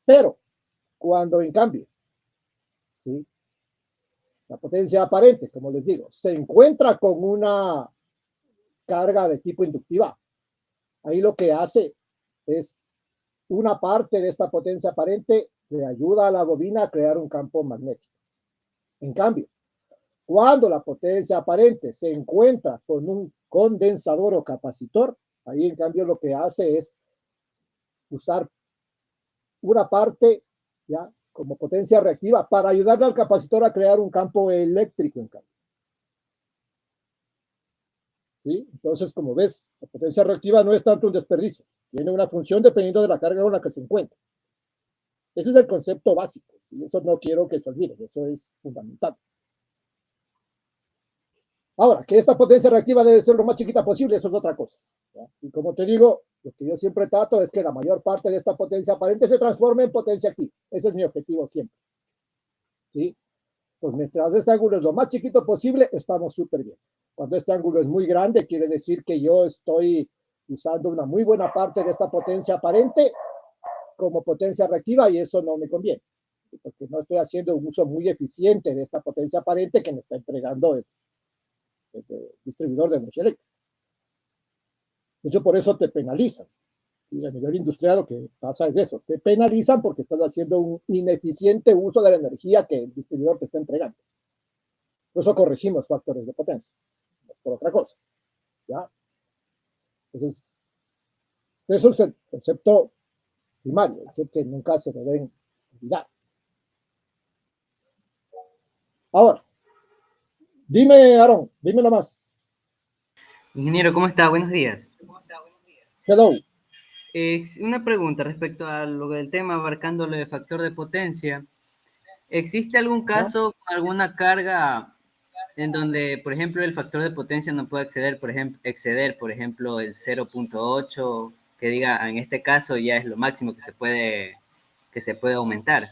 Pero cuando en cambio, ¿sí?, la potencia aparente, como les digo, se encuentra con una carga de tipo inductiva, ahí lo que hace es una parte de esta potencia aparente le ayuda a la bobina a crear un campo magnético. En cambio, cuando la potencia aparente se encuentra con un condensador o capacitor, ahí en cambio lo que hace es usar una parte, ya, como potencia reactiva para ayudarle al capacitor a crear un campo eléctrico en cambio. ¿Sí? Entonces, como ves, la potencia reactiva no es tanto un desperdicio, tiene una función dependiendo de la carga con la que se encuentra. Ese es el concepto básico, y eso no quiero que se olvide, eso es fundamental. Ahora, que esta potencia reactiva debe ser lo más chiquita posible, eso es otra cosa, ¿ya? Y como te digo, lo que yo siempre trato es que la mayor parte de esta potencia aparente se transforme en potencia activa. Ese es mi objetivo siempre. ¿Sí? Pues mientras este ángulo es lo más chiquito posible, estamos súper bien. Cuando este ángulo es muy grande, quiere decir que yo estoy usando una muy buena parte de esta potencia aparente como potencia reactiva y eso no me conviene, porque no estoy haciendo un uso muy eficiente de esta potencia aparente que me está entregando el distribuidor de energía eléctrica. De hecho, por eso te penalizan. Y a nivel industrial lo que pasa es eso, te penalizan porque estás haciendo un ineficiente uso de la energía que el distribuidor te está entregando. Por eso corregimos factores de potencia, no es por otra cosa, ¿ya? Entonces, eso es el concepto primario, es decir, que nunca se deben olvidar. Ahora, dime, Aaron, dime nomás. Ingeniero, ¿cómo está? Buenos días. Hello. Una pregunta respecto a lo del tema abarcando el factor de potencia. ¿Existe algún Ajá. caso con alguna carga en donde, por ejemplo, el factor de potencia no puede exceder, por ejemplo, el 0.8, que diga, en este caso ya es lo máximo que se puede aumentar?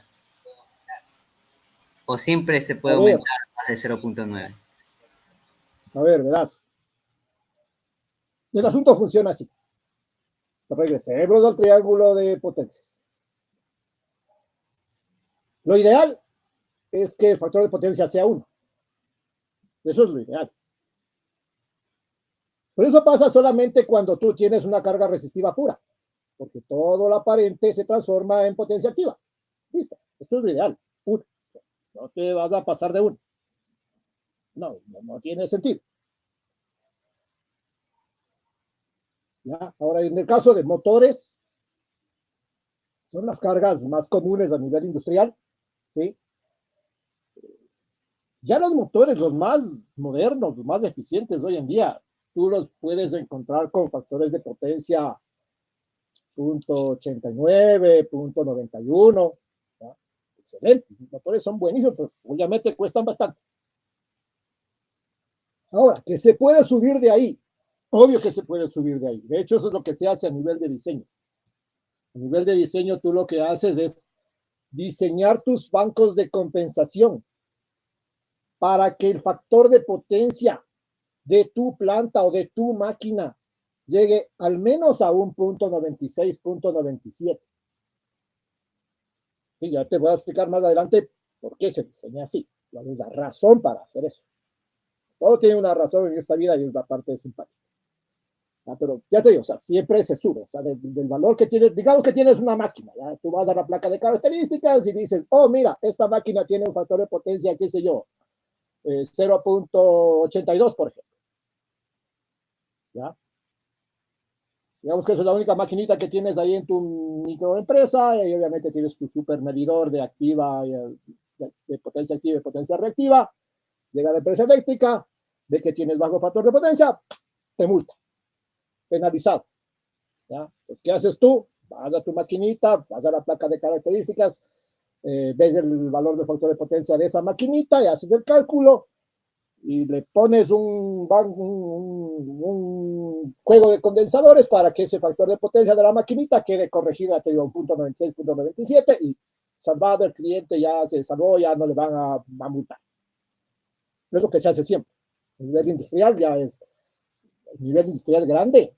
¿O siempre se puede A aumentar más de 0.9? ver, verás. El asunto funciona así. Regresemos al triángulo de potencias. Lo ideal es que el factor de potencia sea 1. Eso es lo ideal. Pero eso pasa solamente cuando tú tienes una carga resistiva pura, porque todo lo aparente se transforma en potencia activa. Listo, esto es lo ideal. 1. No te vas a pasar de 1. No tiene sentido. ¿Ya? Ahora, en el caso de motores, son las cargas más comunes a nivel industrial, ¿sí? Ya los motores, los más modernos, los más eficientes hoy en día, tú los puedes encontrar con factores de potencia .89, .91. ¿Ya? Excelente, los motores son buenísimos, pero obviamente cuestan bastante. Ahora, que se puede subir de ahí, obvio que se puede subir de ahí. De hecho, eso es lo que se hace a nivel de diseño. A nivel de diseño, tú lo que haces es diseñar tus bancos de compensación para que el factor de potencia de tu planta o de tu máquina llegue al menos a un .96, .97. Sí, ya te voy a explicar más adelante por qué se diseña así, cuál es la razón para hacer eso. Todo tiene una razón en esta vida y es la parte simpática. Pero ya te digo, o sea, siempre se sube, o sea, del valor que tienes, digamos que tienes una máquina, ¿ya? Tú vas a la placa de características y dices, oh, mira, esta máquina tiene un factor de potencia, qué sé yo, 0.82, por ejemplo. ¿Ya? Digamos que esa es la única maquinita que tienes ahí en tu microempresa y obviamente tienes tu super medidor de activa, de potencia activa y potencia reactiva. Llega la empresa eléctrica, ve que tienes bajo factor de potencia, te multa, penalizado. ¿Ya? Pues, ¿qué haces tú? Vas a tu maquinita, vas a la placa de características, ves el valor de factor de potencia de esa maquinita y haces el cálculo y le pones un juego de condensadores para que ese factor de potencia de la maquinita quede corregido te digo, un .96, .97 y salvado el cliente, ya se salvó, ya no le van a multar. No es lo que se hace siempre. A nivel industrial ya es, a nivel industrial grande,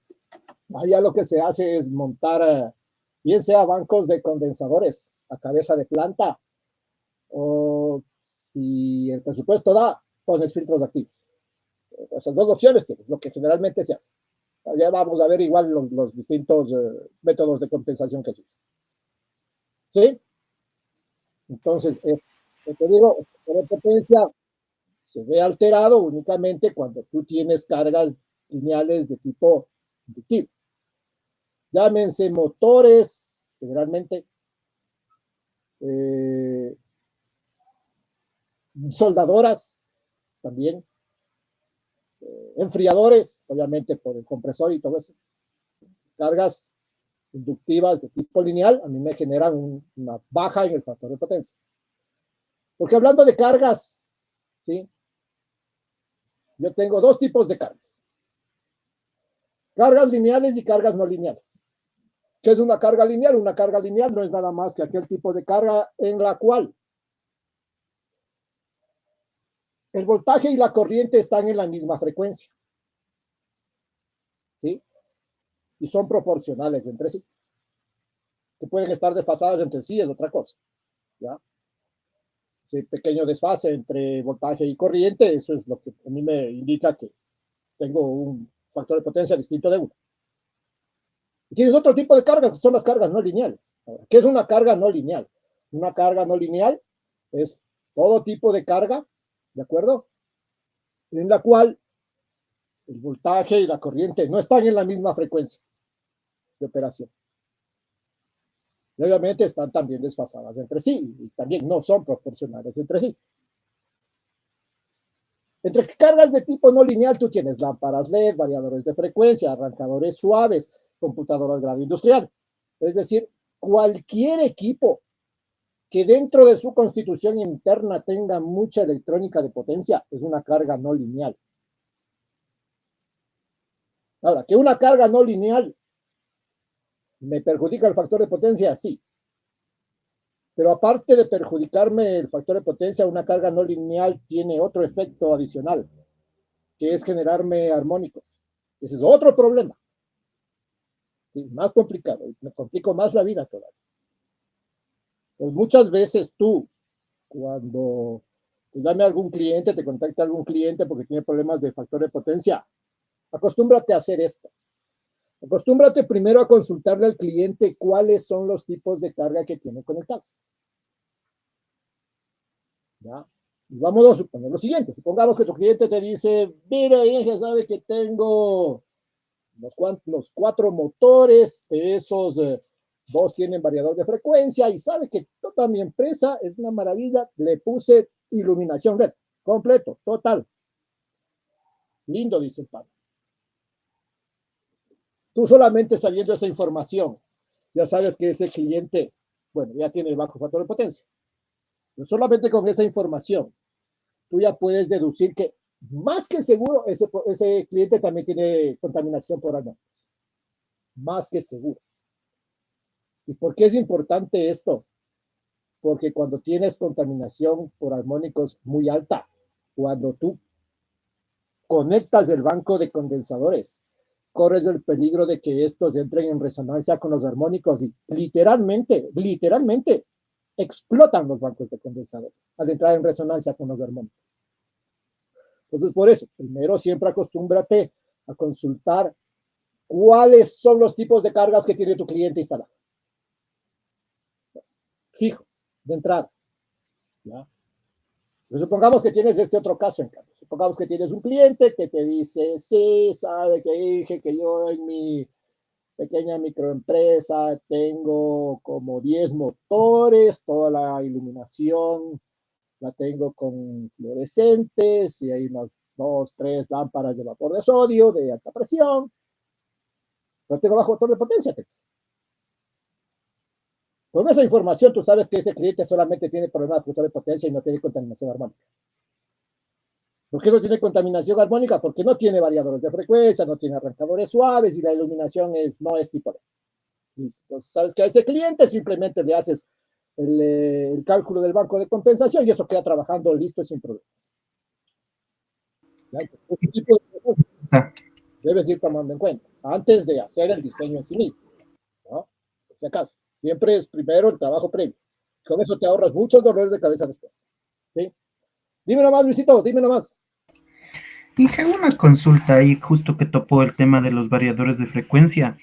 allá lo que se hace es montar bien sea bancos de condensadores a cabeza de planta, o si el presupuesto da, pones filtros activos. Esas dos opciones tienes, lo que generalmente se hace. Ya vamos a ver igual los distintos métodos de compensación que se usan. ¿Sí? Entonces, te digo, la potencia se ve alterado únicamente cuando tú tienes cargas lineales de tipo inductivo. Llámense motores, generalmente, soldadoras también, enfriadores, obviamente por el compresor y todo eso. Cargas inductivas de tipo lineal a mí me generan una baja en el factor de potencia. Porque hablando de cargas, ¿sí? Yo tengo dos tipos de cargas. Cargas lineales y cargas no lineales. ¿Qué es una carga lineal? Una carga lineal no es nada más que aquel tipo de carga en la cual el voltaje y la corriente están en la misma frecuencia. ¿Sí? Y son proporcionales entre sí. Que pueden estar desfasadas entre sí, es otra cosa. ¿Ya? Ese pequeño desfase entre voltaje y corriente, eso es lo que a mí me indica que tengo un factor de potencia distinto de uno. Y tienes otro tipo de cargas, que son las cargas no lineales. Ahora, ¿qué es una carga no lineal? Una carga no lineal es todo tipo de carga, ¿de acuerdo? En la cual el voltaje y la corriente no están en la misma frecuencia de operación. Y obviamente están también desfasadas entre sí y también no son proporcionales entre sí. Entre cargas de tipo no lineal tú tienes lámparas LED, variadores de frecuencia, arrancadores suaves, computadoras grado industrial. Es decir, cualquier equipo que dentro de su constitución interna tenga mucha electrónica de potencia es una carga no lineal. Ahora, que una carga no lineal me perjudica el factor de potencia, sí. Pero aparte de perjudicarme el factor de potencia, una carga no lineal tiene otro efecto adicional, que es generarme armónicos. Ese es otro problema. Sí, más complicado, me complico más la vida todavía. Pues muchas veces tú, cuando te llame algún cliente, te contacta algún cliente porque tiene problemas de factor de potencia, acostúmbrate a hacer esto. Acostúmbrate primero a consultarle al cliente cuáles son los tipos de carga que tiene conectados. ¿Ya? Y vamos a suponer lo siguiente. Supongamos que tu cliente te dice, mira, ya sabe que tengo los 4 motores, de esos dos tienen variador de frecuencia y sabe que toda mi empresa es una maravilla, le puse iluminación LED, completo, total. Lindo, dice el padre. Tú solamente sabiendo esa información, ya sabes que ese cliente, bueno, ya tiene bajo factor de potencia. Pero solamente con esa información, tú ya puedes deducir que más que seguro ese cliente también tiene contaminación por armónicos. Más que seguro. ¿Y por qué es importante esto? Porque cuando tienes contaminación por armónicos muy alta, cuando tú conectas el banco de condensadores, corres el peligro de que estos entren en resonancia con los armónicos y literalmente explotan los bancos de condensadores al entrar en resonancia con los armónicos. Entonces, por eso, primero siempre acostúmbrate a consultar cuáles son los tipos de cargas que tiene tu cliente instalado. Fijo, de entrada. ¿Ya? Pero supongamos que tienes este otro caso en cambio. Supongamos que tienes un cliente que te dice, sí, sabe que dije que yo en mi pequeña microempresa tengo como 10 motores, toda la iluminación la tengo con fluorescentes y hay unas 2, 3 lámparas de vapor de sodio de alta presión, pero tengo bajo motor de potencia. Con esa información tú sabes que ese cliente solamente tiene problemas de motor de potencia y no tiene contaminación armónica. ¿Por qué no tiene contaminación armónica? Porque no tiene variadores de frecuencia, no tiene arrancadores suaves y la iluminación no es tipo LED. Listo. Entonces, sabes que a ese cliente simplemente le haces el cálculo del banco de compensación y eso queda trabajando listo y sin problemas. ¿Ya? Este tipo de cosas debes ir tomando en cuenta antes de hacer el diseño en sí mismo, ¿no? si acaso. Siempre es primero el trabajo previo. Con eso te ahorras muchos dolores de cabeza después. ¿Sí? Dime nomás, Luisito, dime nomás. Dije una consulta ahí, justo que topó el tema de los variadores de frecuencia.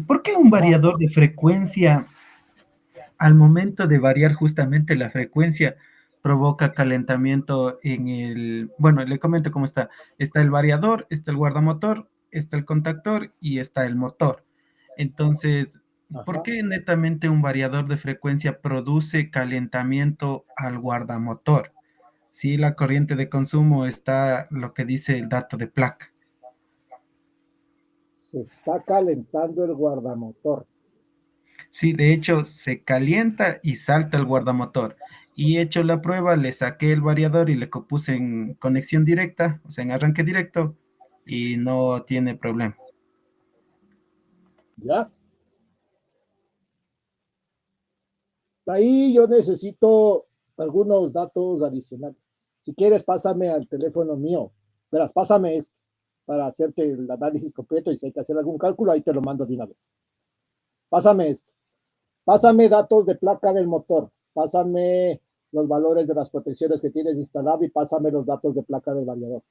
¿Por qué un Ajá. variador de frecuencia, al momento de variar justamente la frecuencia, provoca calentamiento en el... Bueno, le comento cómo está. Está el variador, está el guardamotor, está el contactor y está el motor. Entonces, ¿por Ajá. qué netamente un variador de frecuencia produce calentamiento al guardamotor? Si la corriente de consumo está lo que dice el dato de placa. Se está calentando el guardamotor. Sí, de hecho, se calienta y salta el guardamotor. Y hecho la prueba, le saqué el variador y le puse en conexión directa, o sea, en arranque directo, y no tiene problemas. ¿Ya? Ahí yo necesito algunos datos adicionales. Si quieres, pásame al teléfono mío. Verás, pásame esto para hacerte el análisis completo y si hay que hacer algún cálculo, ahí te lo mando de una vez. Pásame esto. Pásame datos de placa del motor. Pásame los valores de las protecciones que tienes instalado y pásame los datos de placa del variador.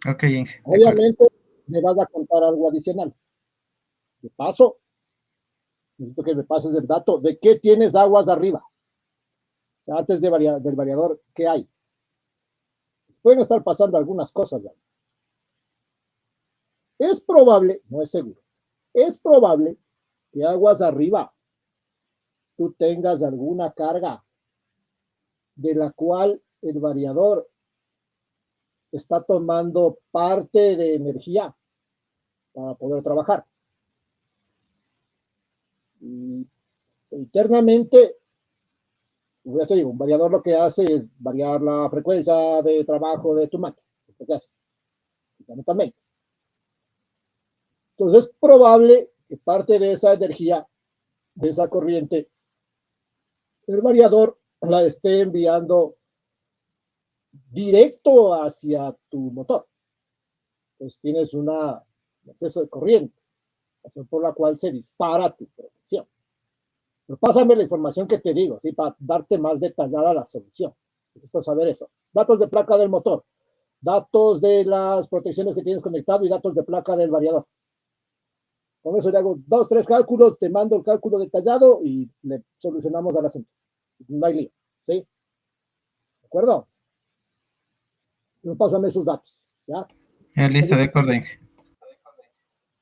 Ok, Inge, de acuerdo. Obviamente, me vas a contar algo adicional. De paso, necesito que me pases el dato de qué tienes aguas arriba. O sea, antes del variador, ¿qué hay? Pueden estar pasando algunas cosas. Es probable, no es seguro, es probable que aguas arriba tú tengas alguna carga de la cual el variador está tomando parte de energía para poder trabajar. Y internamente, ya te digo, un variador lo que hace es variar la frecuencia de trabajo de tu máquina. Lo que hace, fundamentalmente. Entonces es probable que parte de esa energía, de esa corriente, el variador la esté enviando directo hacia tu motor. Pues tienes un exceso de corriente, razón por la cual se dispara tu producción. Pero pásame la información que te digo, ¿sí? Para darte más detallada la solución. Necesito saber eso. Datos de placa del motor, datos de las protecciones que tienes conectado y datos de placa del variador. Con eso le hago 2, 3 cálculos, te mando el cálculo detallado y le solucionamos al asunto. No hay lío, ¿sí? ¿De acuerdo? No, pásame esos datos, ¿ya? Listo, de acuerdo, Inge.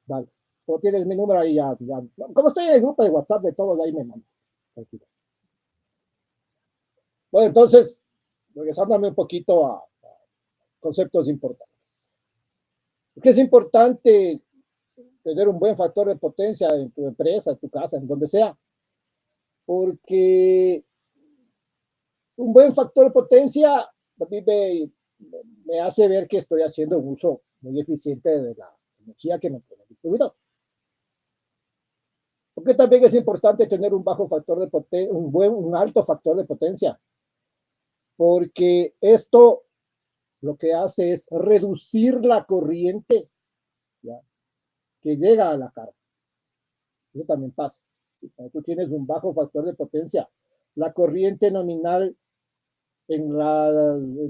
Vale. O tienes mi número ahí ya, ya. Como estoy en el grupo de WhatsApp de todos, ahí me mandas. Tranquilo. Bueno, entonces, regresándome un poquito a conceptos importantes. ¿Por qué es importante tener un buen factor de potencia en tu empresa, en tu casa, en donde sea? Porque un buen factor de potencia a mí me hace ver que estoy haciendo un uso muy eficiente de la energía que me pone el distribuidor. Porque también es importante tener un bajo factor de potencia, un alto factor de potencia, porque esto lo que hace es reducir la corriente, ¿ya?, que llega a la carga. Eso también pasa. Cuando tú tienes un bajo factor de potencia, la corriente nominal en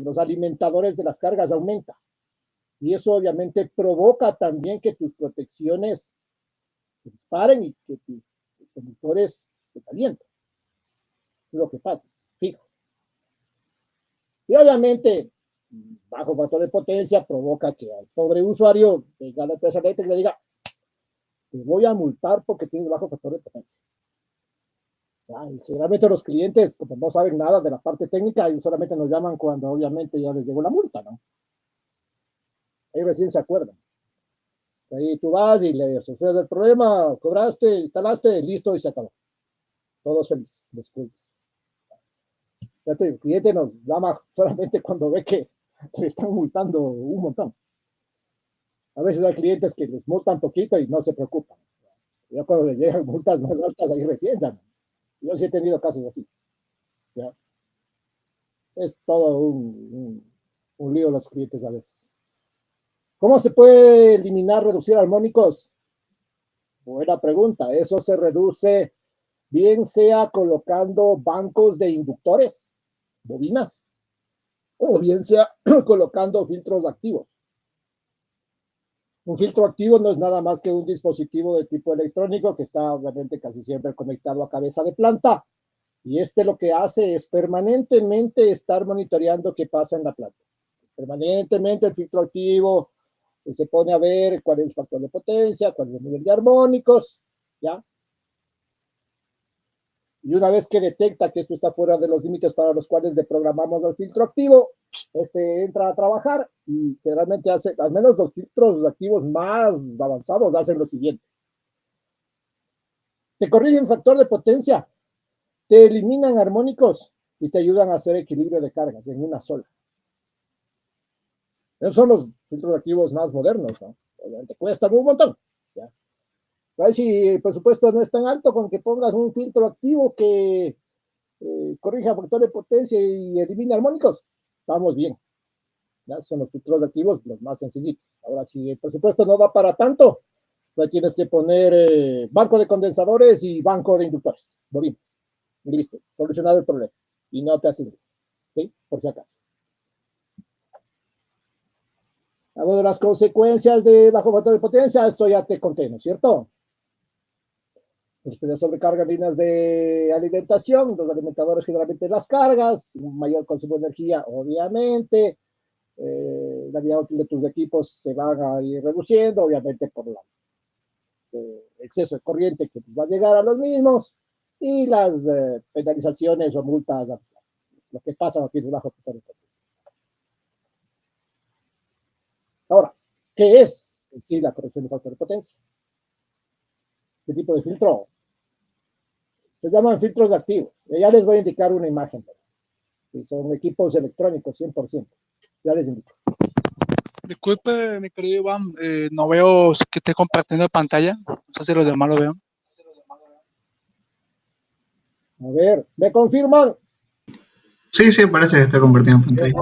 los alimentadores de las cargas aumenta. Y eso obviamente provoca también que tus protecciones se disparen y que tus conductores se calienten. Es lo que pasa, fijo. Y obviamente, bajo factor de potencia provoca que al pobre usuario venga la empresa eléctrica y le diga, te voy a multar porque tienes bajo factor de potencia. Y generalmente los clientes, como no saben nada de la parte técnica, ellos solamente nos llaman cuando obviamente ya les llegó la multa, ¿no? Ahí recién se acuerdan. Ahí tú vas y le solucionas el problema, cobraste, instalaste, listo y se acabó. Todos felices después. Fíjate, el cliente nos llama solamente cuando ve que le están multando un montón. A veces hay clientes que les multan poquito y no se preocupan. Ya cuando les llegan multas más altas, ahí recién llaman. Yo sí he tenido casos así. ¿Ya? Es todo un lío los clientes a veces. ¿Cómo se puede eliminar, reducir armónicos? Buena pregunta. Eso se reduce bien sea colocando bancos de inductores, bobinas, o bien sea colocando filtros activos. Un filtro activo no es nada más que un dispositivo de tipo electrónico que está obviamente casi siempre conectado a cabeza de planta. Y lo que hace es permanentemente estar monitoreando qué pasa en la planta. Permanentemente el filtro activo se pone a ver cuál es el factor de potencia, cuál es el nivel de armónicos, ¿ya? Y una vez que detecta que esto está fuera de los límites para los cuales le programamos al filtro activo, entra a trabajar y generalmente hace, al menos los filtros activos más avanzados hacen lo siguiente. Te corrigen factor de potencia, te eliminan armónicos y te ayudan a hacer equilibrio de cargas en una sola. Esos son los filtros activos más modernos, ¿no? Obviamente cuestan un montón, ¿ya? Ahí si el presupuesto no es tan alto, con que pongas un filtro activo que corrija factor de potencia y elimina armónicos, estamos bien. ¿Ya? Son los filtros activos los más sencillitos. Ahora, si el presupuesto no da para tanto, pues tienes que poner banco de condensadores y banco de inductores, bobinas. Y listo, solucionado el problema. Y no te haces, ¿sí? Por si acaso. Algo de las consecuencias de bajo factor de potencia, esto ya te conté, ¿no es cierto? Ustedes sobrecargan líneas de alimentación, los alimentadores generalmente las cargas, un mayor consumo de energía, obviamente, la vida útil de tus equipos se van a ir reduciendo, obviamente por el exceso de corriente que va a llegar a los mismos, y las penalizaciones o multas, lo que pasa aquí bajo factor de potencia. Ahora, ¿qué es en sí la corrección de factor de potencia? ¿Qué tipo de filtro? Se llaman filtros activos. Ya les voy a indicar una imagen. Y son equipos electrónicos 100%. Ya les indico. Disculpe, mi querido Iván, no veo que esté compartiendo pantalla. No sé si los demás lo vean. A ver, ¿me confirman? Sí, sí, parece que está compartiendo pantalla.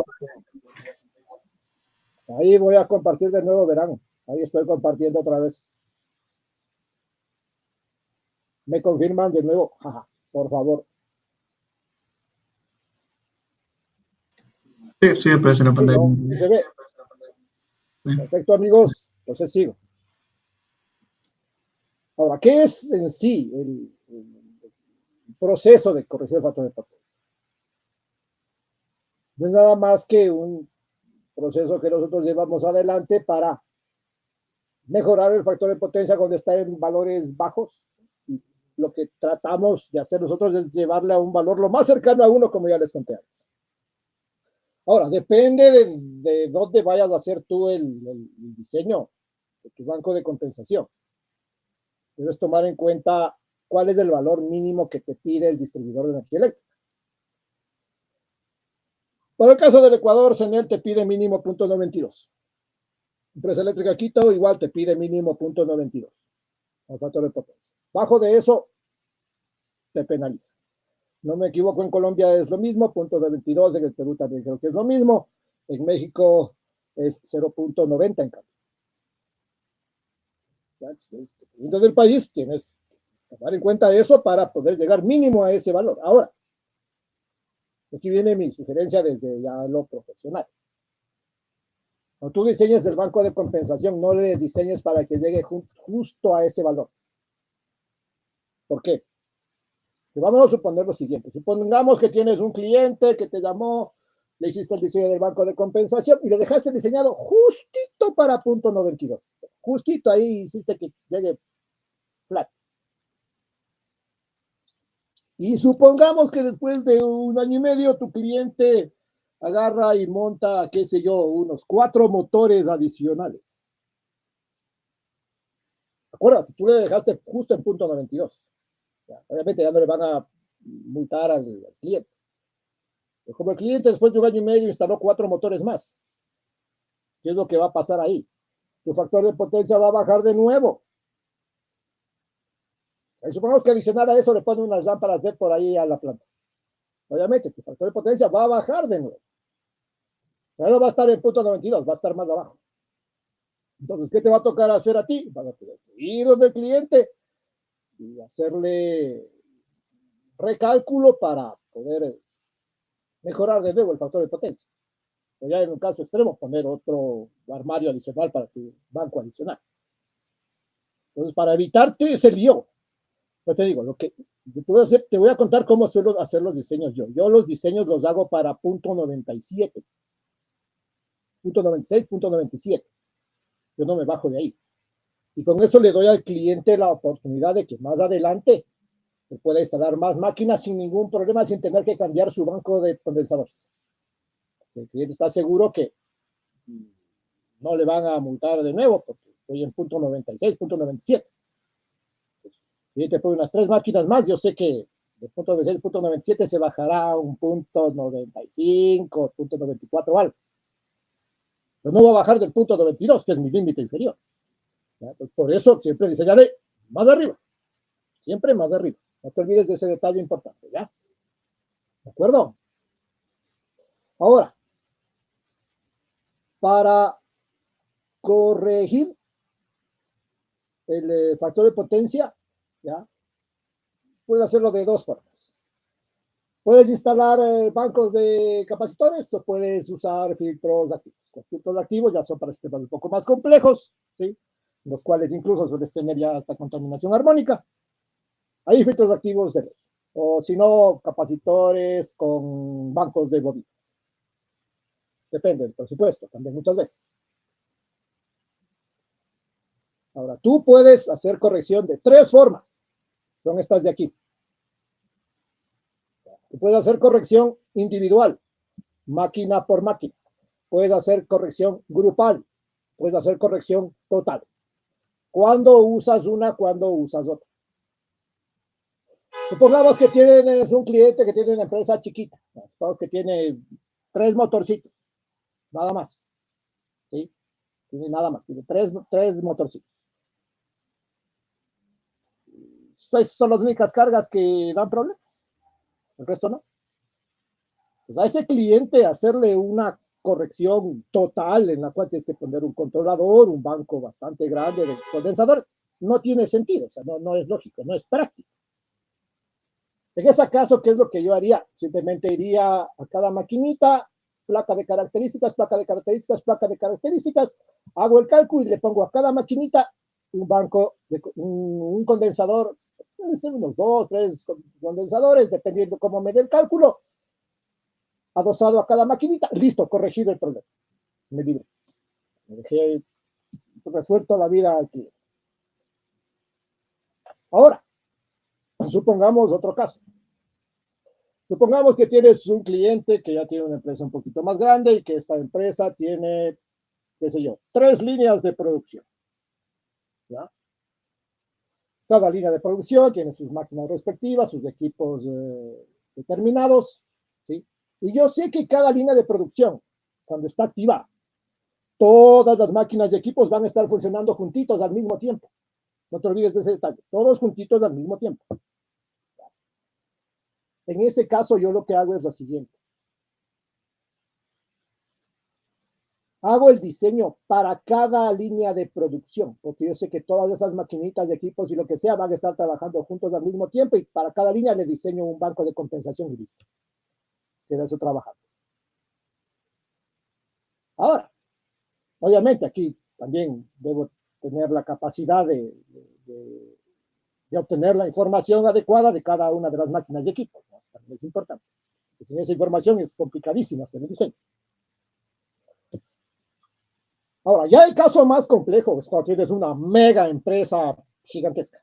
Ahí voy a compartir de nuevo, verán. Ahí estoy compartiendo otra vez. ¿Me confirman de nuevo? Jaja, por favor. Sí, sí, aparece en la pantalla. ¿Sí se ve? Sí. Perfecto, amigos. Entonces sigo. Ahora, ¿qué es en sí el proceso de corrección de factor de potencia? No es nada más que un proceso que nosotros llevamos adelante para mejorar el factor de potencia cuando está en valores bajos. Y lo que tratamos de hacer nosotros es llevarle a un valor lo más cercano a 1, como ya les conté antes. Ahora, depende de dónde vayas a hacer tú el diseño de tu banco de compensación. Debes tomar en cuenta cuál es el valor mínimo que te pide el distribuidor de energía eléctrica. Para el caso del Ecuador, CENEL te pide mínimo 0.92. Empresa Eléctrica Quito igual te pide mínimo 0.92. El factor de potencia. Bajo de eso, te penaliza. No me equivoco, en Colombia es lo mismo, 0.92, en el Perú también creo que es lo mismo. En México es 0.90 en cambio. Dependiendo del país, tienes que tomar en cuenta eso para poder llegar mínimo a ese valor. Ahora, aquí viene mi sugerencia desde ya lo profesional. Cuando tú diseñes el banco de compensación, no le diseñes para que llegue justo a ese valor. ¿Por qué? Pues vamos a suponer lo siguiente. Supongamos que tienes un cliente que te llamó, le hiciste el diseño del banco de compensación y lo dejaste diseñado justito para 0.92. Justito ahí hiciste que llegue flat. Y supongamos que después de 1 año y medio tu cliente agarra y monta, qué sé yo, unos 4 motores adicionales. Acuérdate, tú le dejaste justo en 0.92. Obviamente ya no le van a multar al cliente. Pero como el cliente después de 1 año y medio instaló 4 motores más, ¿qué es lo que va a pasar ahí? Tu factor de potencia va a bajar de nuevo. Y supongamos que adicional a eso le ponen unas lámparas LED por ahí a la planta. Obviamente, tu factor de potencia va a bajar de nuevo. Pero no va a estar en 0.92, va a estar más abajo. Entonces, ¿qué te va a tocar hacer a ti? Vas a tener que ir donde el cliente y hacerle recálculo para poder mejorar de nuevo el factor de potencia. O ya en un caso extremo, poner otro armario adicional para tu banco adicional. Entonces, para evitarte ese lío, yo te digo, lo que te voy a contar cómo suelo hacer los diseños yo. Yo los diseños los hago para punto 97, punto 96, punto 97. Yo no me bajo de ahí. Y con eso le doy al cliente la oportunidad de que más adelante se pueda instalar más máquinas sin ningún problema, sin tener que cambiar su banco de condensadores. El cliente está seguro que no le van a multar de nuevo porque estoy en punto 96, punto 97. El cliente pone unas 3 máquinas más, yo sé que de punto 96, punto 97 se bajará a un punto 95, punto 94 o algo. Pero no va a bajar del punto 92, que es mi límite inferior. Pues por eso siempre diseñaré más arriba, siempre más arriba. No te olvides de ese detalle importante, ¿ya? ¿De acuerdo? Ahora, para corregir el factor de potencia, ¿ya? Puedes hacerlo de 2 formas. Puedes instalar bancos de capacitores o puedes usar filtros activos. Los filtros activos ya son para sistemas un poco más complejos, ¿sí? Los cuales incluso sueles tener ya hasta contaminación armónica. Hay filtros activos de ley. O si no, capacitores con bancos de bobinas. Depende del presupuesto, también muchas veces. Ahora, tú puedes hacer corrección de 3 formas. Son estas de aquí. Tú puedes hacer corrección individual, máquina por máquina. Puedes hacer corrección grupal. Puedes hacer corrección total. ¿Cuándo usas una? ¿Cuándo usas otra? Supongamos que tienes un cliente que tiene una empresa chiquita. Supongamos que tiene 3 motorcitos. Nada más. ¿Sí? Tiene nada más. Tiene 3 motorcitos. 6 son las únicas cargas que dan problemas. El resto no. Pues a ese cliente hacerle una corrección total en la cual tienes que poner un controlador, un banco bastante grande de condensadores, no tiene sentido, o sea, no es lógico, no es práctico. En ese caso, ¿qué es lo que yo haría? Simplemente iría a cada maquinita, placa de características, placa de características, placa de características, hago el cálculo y le pongo a cada maquinita un banco, un condensador, puede ser unos 2, 3 condensadores, dependiendo cómo me dé el cálculo, adosado a cada maquinita, listo, corregido el problema. Me libré. Me dejé resuelto la vida aquí. Ahora, supongamos otro caso. Supongamos que tienes un cliente que ya tiene una empresa un poquito más grande y que esta empresa tiene, qué sé yo, 3 líneas de producción. ¿Ya? Cada línea de producción tiene sus máquinas respectivas, sus equipos determinados, ¿sí? Y yo sé que cada línea de producción, cuando está activa, todas las máquinas y equipos van a estar funcionando juntitos al mismo tiempo. No te olvides de ese detalle. Todos juntitos al mismo tiempo. En ese caso, yo lo que hago es lo siguiente. Hago el diseño para cada línea de producción, porque yo sé que todas esas maquinitas de equipos y lo que sea van a estar trabajando juntos al mismo tiempo y para cada línea le diseño un banco de compensación y listo. Queda eso trabajando. Ahora, obviamente aquí también debo tener la capacidad de obtener la información adecuada de cada una de las máquinas y equipos. ¿No? También es importante. Sin esa información es complicadísimo hacer el diseño. Ahora, ya el caso más complejo es cuando tienes una mega empresa gigantesca.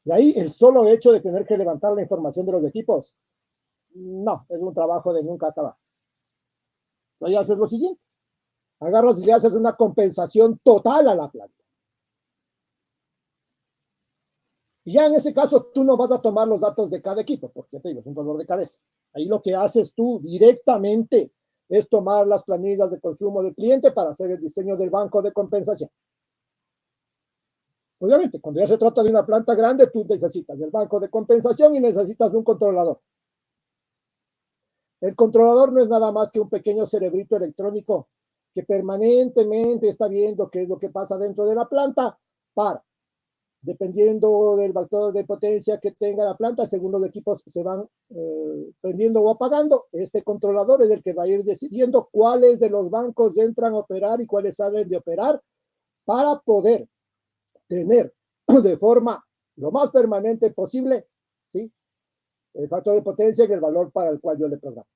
Y ahí el solo hecho de tener que levantar la información de los equipos, no, es un trabajo de nunca acabar. Entonces haces lo siguiente. Agarras y le haces una compensación total a la planta. Y ya en ese caso tú no vas a tomar los datos de cada equipo, porque ya te digo, es un dolor de cabeza. Ahí lo que haces tú directamente es tomar las planillas de consumo del cliente para hacer el diseño del banco de compensación. Obviamente, cuando ya se trata de una planta grande, tú necesitas el banco de compensación y necesitas un controlador. El controlador no es nada más que un pequeño cerebrito electrónico que permanentemente está viendo qué es lo que pasa dentro de la planta para, dependiendo del factor de potencia que tenga la planta, según los equipos se van prendiendo o apagando, este controlador es el que va a ir decidiendo cuáles de los bancos entran a operar y cuáles salen de operar para poder tener de forma lo más permanente posible, ¿sí?, el factor de potencia en el valor para el cual yo le programo.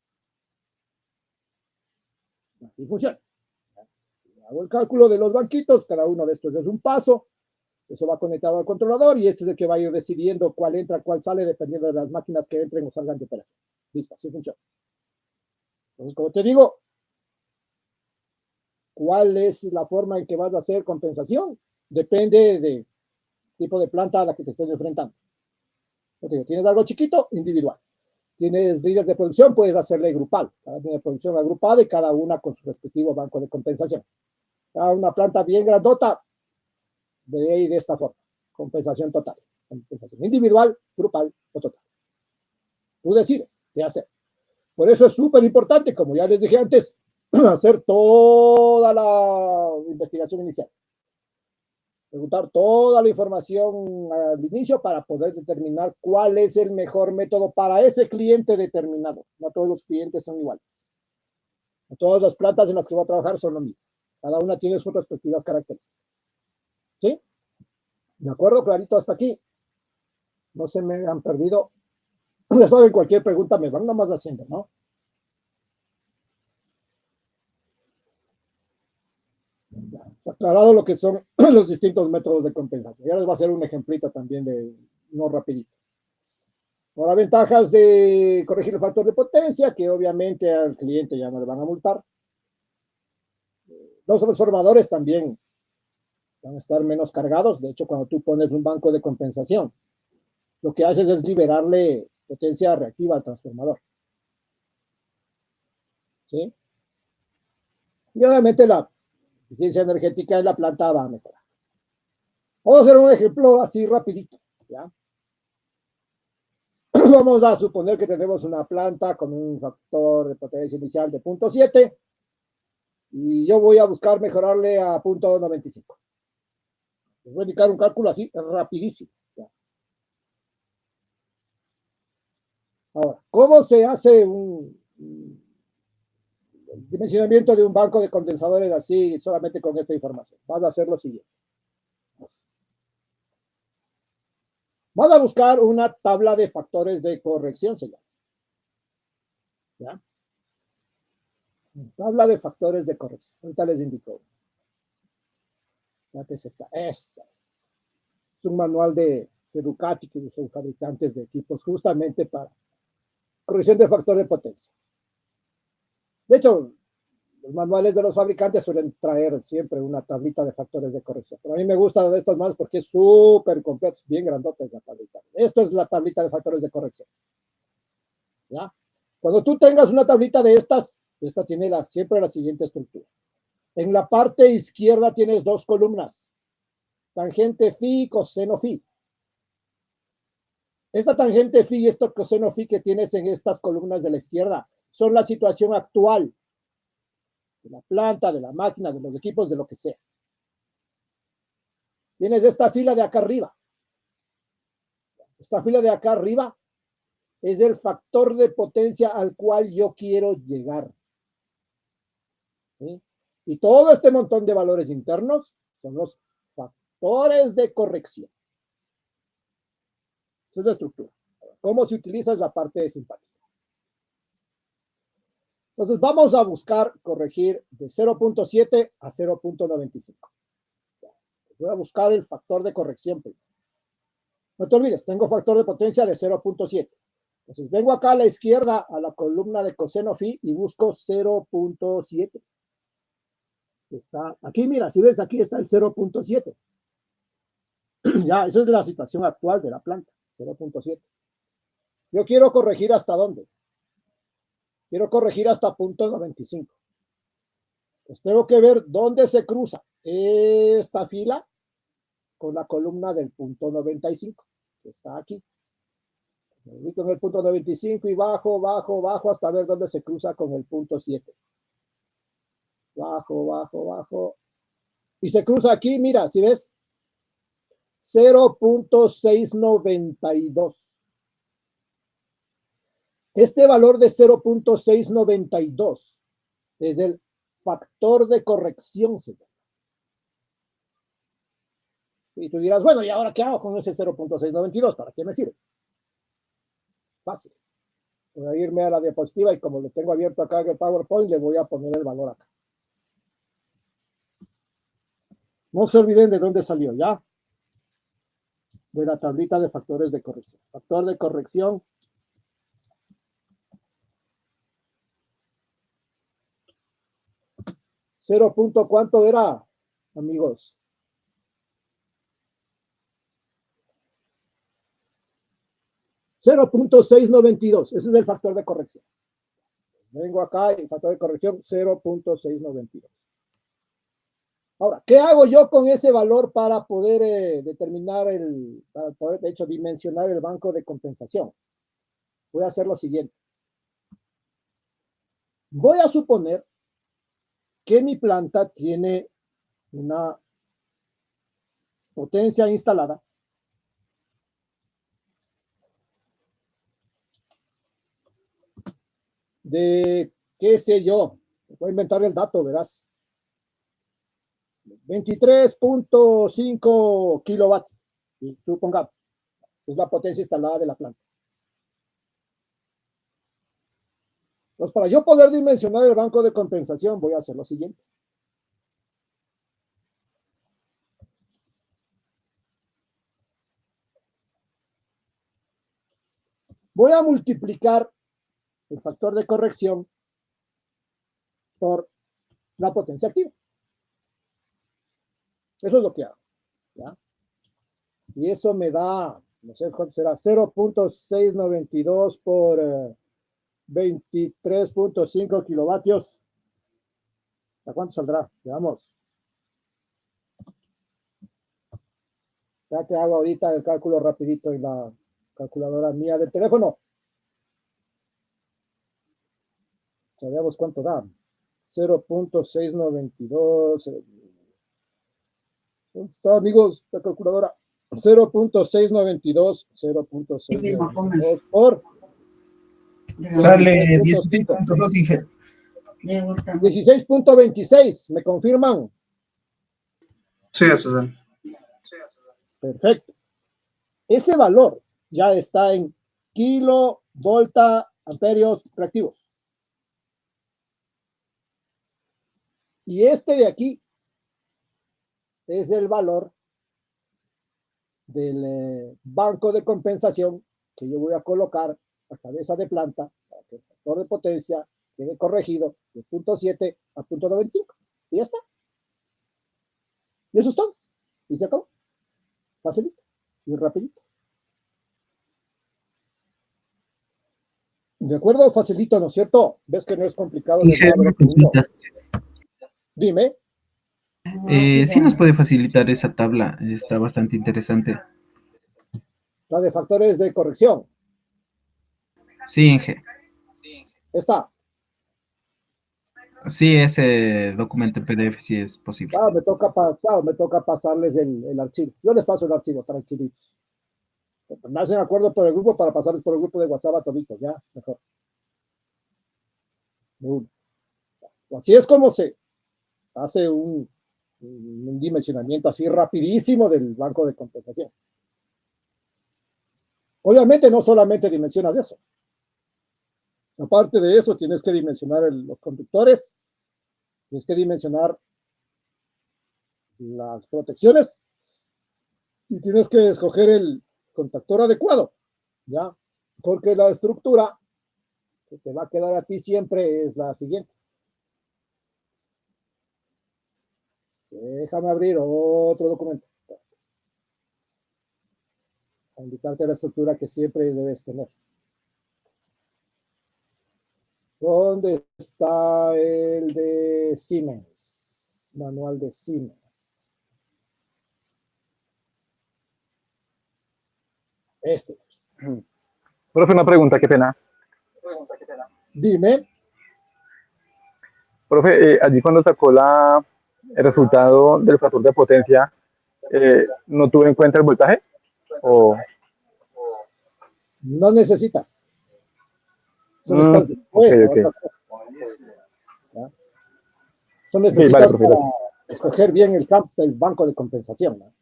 Así funciona. Hago el cálculo de los banquitos, cada uno de estos es un paso, eso va conectado al controlador y este es el que va a ir decidiendo cuál entra, cuál sale, dependiendo de las máquinas que entren o salgan de operación. Listo, así funciona. Entonces, como te digo, ¿cuál es la forma en que vas a hacer compensación? Depende del tipo de planta a la que te estés enfrentando. ¿Tienes algo chiquito? Individual. Tienes líneas de producción, puedes hacerle grupal. Cada línea de producción agrupada y cada una con su respectivo banco de compensación. Cada una planta bien grandota, de ahí de esta forma. Compensación total. Compensación individual, grupal o total. Tú decides qué hacer. Por eso es súper importante, como ya les dije antes, hacer toda la investigación inicial. Preguntar toda la información al inicio para poder determinar cuál es el mejor método para ese cliente determinado. No todos los clientes son iguales. No todas las plantas en las que voy a trabajar son lo mismo. Cada una tiene sus respectivas características. ¿Sí? ¿De acuerdo? Clarito hasta aquí. No se me han perdido. Ya saben, cualquier pregunta me van nomás haciendo, ¿no? Aclarado lo que son los distintos métodos de compensación. Ya les voy a hacer un ejemplito también de no rapidito. Ahora, ventajas de corregir el factor de potencia, que obviamente al cliente ya no le van a multar. Los transformadores también van a estar menos cargados. De hecho, cuando tú pones un banco de compensación, lo que haces es liberarle potencia reactiva al transformador. ¿Sí? Y obviamente la eficiencia energética en la planta va a mejorar. Vamos a hacer un ejemplo así rapidito, ¿ya? Vamos a suponer que tenemos una planta con un factor de potencia inicial de 0.7 y yo voy a buscar mejorarle a 0.95. Les voy a indicar un cálculo así rapidísimo, ¿ya? Ahora, ¿cómo se hace un dimensionamiento de un banco de condensadores así solamente con esta información? Vas a hacer lo siguiente. Vas a buscar una tabla de factores de corrección, señor. ¿Ya? Tabla de factores de corrección. Ahorita les indico. La TZ. Esa es. Es un manual de Ducati, que son fabricantes de equipos justamente para corrección de factor de potencia. De hecho, los manuales de los fabricantes suelen traer siempre una tablita de factores de corrección. Pero a mí me gusta de estos más porque es súper completo, bien grandote la tablita. Esto es la tablita de factores de corrección. ¿Ya? Cuando tú tengas una tablita de estas, esta tiene siempre la siguiente estructura. En la parte izquierda tienes dos columnas. Tangente phi y coseno phi. Esta tangente phi y este coseno phi que tienes en estas columnas de la izquierda son la situación actual de la planta, de la máquina, de los equipos, de lo que sea. Tienes esta fila de acá arriba. Esta fila de acá arriba es el factor de potencia al cual yo quiero llegar. ¿Sí? Y todo este montón de valores internos son los factores de corrección. Esa es la estructura. ¿Cómo se utiliza? Es la parte simpática. Entonces vamos a buscar corregir de 0.7 a 0.95. Voy a buscar el factor de corrección primero. No te olvides, tengo factor de potencia de 0.7. Entonces vengo acá a la izquierda a la columna de coseno phi y busco 0.7. Está aquí, mira, si ves, aquí está el 0.7. Ya, esa es la situación actual de la planta, 0.7. Yo quiero corregir hasta dónde. Quiero corregir hasta 0.95. Pues tengo que ver dónde se cruza esta fila con la columna del 0.95, que está aquí. Me ubico en el 0.95 y bajo, bajo, bajo, hasta ver dónde se cruza con el 0.7. Bajo, bajo, bajo. Y se cruza aquí, mira, si ves, 0.692. Este valor de 0.692 es el factor de corrección, señor. Y tú dirás, bueno, ¿y ahora qué hago con ese 0.692? ¿Para qué me sirve? Fácil. Voy a irme a la diapositiva y como lo tengo abierto acá en el PowerPoint, le voy a poner el valor acá. No se olviden de dónde salió, ¿ya? De la tablita de factores de corrección. Factor de corrección. ¿Cuánto era, amigos? $0.692. Ese es el factor de corrección. Vengo acá y el factor de corrección 0.692. Ahora, ¿qué hago yo con ese valor para poder determinar para poder, de hecho, dimensionar el banco de compensación? Voy a hacer lo siguiente. Voy a suponer que mi planta tiene una potencia instalada de, qué sé yo, voy a inventar el dato, verás, 23.5 kilovatios, supongamos, es la potencia instalada de la planta. Entonces, para yo poder dimensionar el banco de compensación, voy a hacer lo siguiente. Voy a multiplicar el factor de corrección por la potencia activa. Eso es lo que hago, ¿ya? Y eso me da, no sé cuánto será, 0.692 por 23.5 kilovatios. ¿A cuánto saldrá? Veamos. Ya te hago ahorita el cálculo rapidito en la calculadora mía del teléfono. Sabemos cuánto da. 0.692. ¿Dónde está, amigos? La calculadora. 0.692. 0.692 por Sale 16.2, Inge. 16.26. ¿Me confirman? Sí, eso es. Perfecto. Ese valor ya está en kilovolta amperios reactivos. Y este de aquí es el valor del banco de compensación que yo voy a colocar a cabeza de planta para que el factor de potencia quede corregido de 0.7 a 0.95. Y ya está. Y eso es todo. Y se acabó. Facilito y rapidito. ¿De acuerdo? Facilito, ¿no es cierto? ¿Ves que no es complicado? Inge, una consulta. Dime. Sí nos puede facilitar esa tabla, está bastante interesante. La de factores de corrección. Sí, Inge. Está. Sí, ese documento en PDF sí es posible. Claro, me toca pasarles el archivo. Yo les paso el archivo, tranquilitos. Me hacen acuerdo por el grupo para pasarles por el grupo de WhatsApp a toditos, ya, mejor. Así es como se hace un dimensionamiento así rapidísimo del banco de compensación. Obviamente no solamente dimensionas eso. Aparte de eso, tienes que dimensionar los conductores, tienes que dimensionar las protecciones y tienes que escoger el contactor adecuado, ¿ya? Porque la estructura que te va a quedar a ti siempre es la siguiente. Déjame abrir otro documento para indicarte la estructura que siempre debes tener. ¿Dónde está el de Siemens? Manual de Siemens. Este. Profe, una pregunta, qué pena. Dime. Profe, allí cuando sacó el resultado del factor de potencia, ¿no tuve en cuenta el voltaje? ¿O? No necesitas. Solo estás Ok, dispuesto a ok. otras cosas. ¿Ya? Solo Sí, vale, necesitas profe, para gracias. escoger bien el campo, el banco de compensación, ¿no?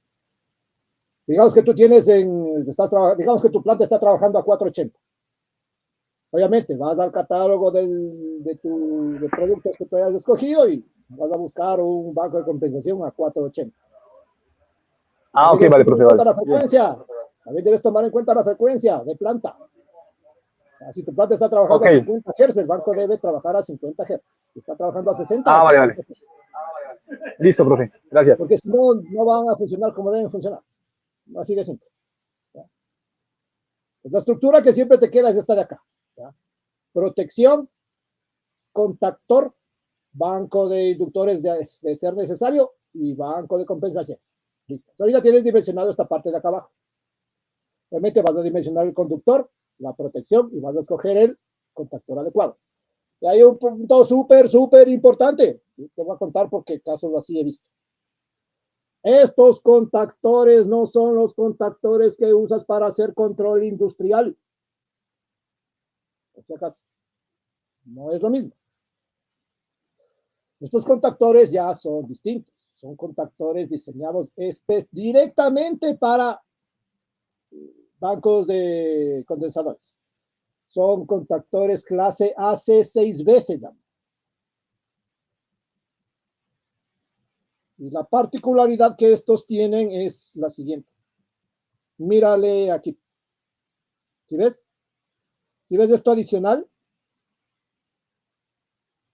Digamos que tú digamos que tu planta está trabajando a 480. Obviamente, vas al catálogo de productos que tú hayas escogido y vas a buscar un banco de compensación a 480. Ah, También ok, debes vale, tomar en profe, cuenta vale. la Bien. frecuencia. También debes tomar en cuenta la frecuencia de planta. Si tu planta está trabajando Ok. a 50 Hz, el banco debe trabajar a 50 Hz. Si está trabajando a 60, a Ah, vale, 60 vale. Hz. Listo, profe. Gracias. Porque si no, no van a funcionar como deben funcionar. Así de simple. ¿Ya? La estructura que siempre te queda es esta de acá. ¿Ya? Protección, contactor, banco de inductores de ser necesario y banco de compensación. Listo. Ahorita tienes dimensionado esta parte de acá abajo. Realmente vas a dimensionar el conductor, la protección y vas a escoger el contactor adecuado. Y hay un punto súper importante. Te voy a contar porque casos así he visto. Estos contactores no son los contactores que usas para hacer control industrial. Por si acaso, no es lo mismo. Estos contactores ya son distintos. Son contactores diseñados directamente para bancos de condensadores. Son contactores clase AC6 veces. Y la particularidad que estos tienen es la siguiente. Mírale aquí. ¿Sí ves? ¿Sí ves esto adicional?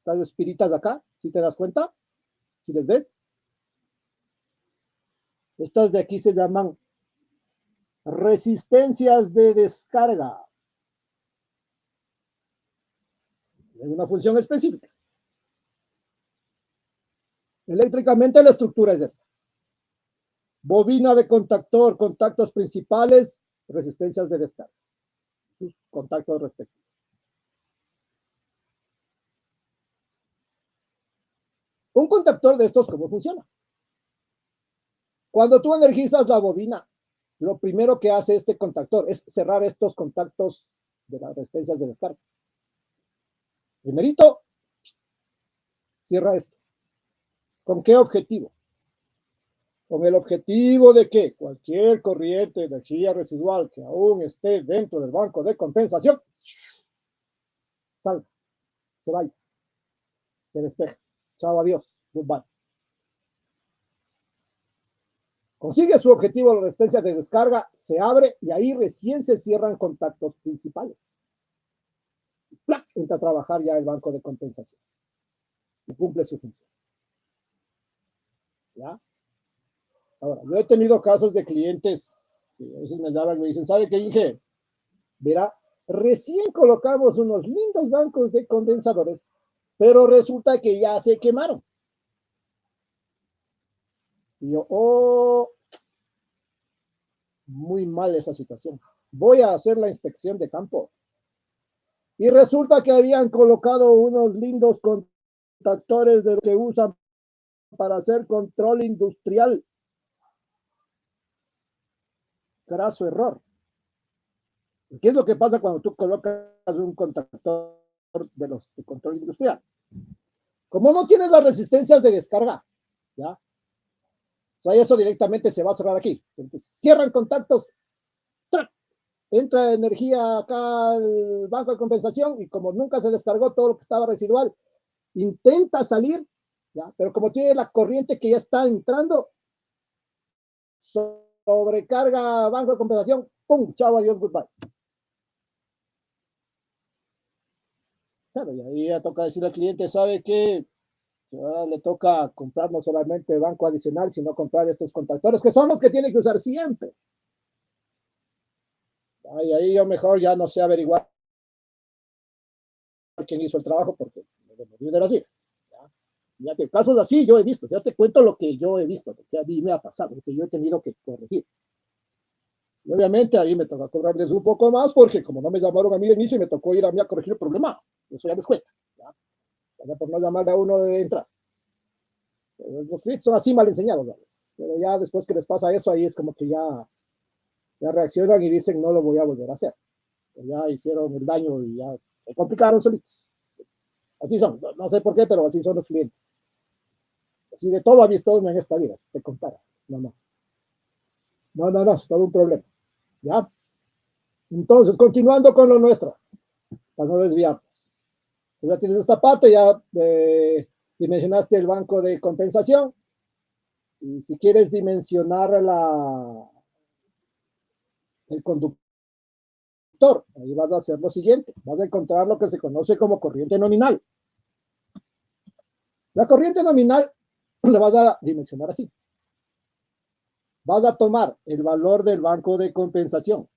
Las espiritas acá, ¿sí te das cuenta? ¿Sí les ves? Estas de aquí se llaman resistencias de descarga. Hay una función específica. Eléctricamente la estructura es esta. Bobina de contactor, contactos principales, resistencias de descarga. Sus contactos respectivos. Un contactor de estos, ¿cómo funciona? Cuando tú energizas la bobina, lo primero que hace este contactor es cerrar estos contactos de las resistencias de descarga. Primerito, cierra esto. ¿Con qué objetivo? Con el objetivo de que cualquier corriente de energía residual que aún esté dentro del banco de compensación salga, se vaya, se despeje. Chao, adiós, goodbye. Consigue su objetivo, la resistencia de descarga, se abre y ahí recién se cierran contactos principales. ¡Plac! Entra a trabajar ya el banco de compensación y cumple su función. ¿Ya? Ahora, yo he tenido casos de clientes que a veces me llaman y me dicen, ¿sabe qué dije? Verá, recién colocamos unos lindos bancos de condensadores, pero resulta que ya se quemaron. Y yo, oh, muy mal esa situación. Voy a hacer la inspección de campo. Y resulta que habían colocado unos lindos contactores de que usan para hacer control industrial. Graso error. ¿Qué es lo que pasa cuando tú colocas un contactor de control industrial? Como no tienes las resistencias de descarga, ¿ya? O sea, eso directamente se va a cerrar aquí. Entonces, cierran contactos, ¡trac! Entra energía acá al banco de compensación y como nunca se descargó todo lo que estaba residual, intenta salir, ¿ya? Pero como tiene la corriente que ya está entrando, sobrecarga banco de compensación, ¡pum! Chao, adiós, goodbye. Claro, y ahí ya toca decir al cliente, ¿sabe qué? Le toca comprar no solamente banco adicional, sino comprar estos contactores, que son los que tiene que usar siempre. Y ahí yo mejor ya no sé averiguar quién hizo el trabajo, porque me morí de las ideas. Ya que casos así yo he visto, ya te cuento lo que yo he visto, lo que a mí me ha pasado, lo que yo he tenido que corregir. Y obviamente ahí me toca cobrarles un poco más, porque como no me llamaron a mí de inicio y me tocó ir a mí a corregir el problema, eso ya les cuesta. Ya por no llamarle a uno de entrada. Los clientes son así mal enseñados a veces, pero ya después que les pasa eso, ahí es como que ya reaccionan y dicen no lo voy a volver a hacer. Ya hicieron el daño y ya se complicaron solitos. Así son, no sé por qué, pero así son los clientes. Así de todo ha visto uno en esta vida, si te contara. No, es todo un problema. ¿Ya? Entonces, continuando con lo nuestro, para no desviarnos. Ya tienes esta parte, ya dimensionaste el banco de compensación. Y si quieres dimensionar el conductor, ahí vas a hacer lo siguiente. Vas a encontrar lo que se conoce como corriente nominal. La corriente nominal la vas a dimensionar así. Vas a tomar el valor del banco de compensación.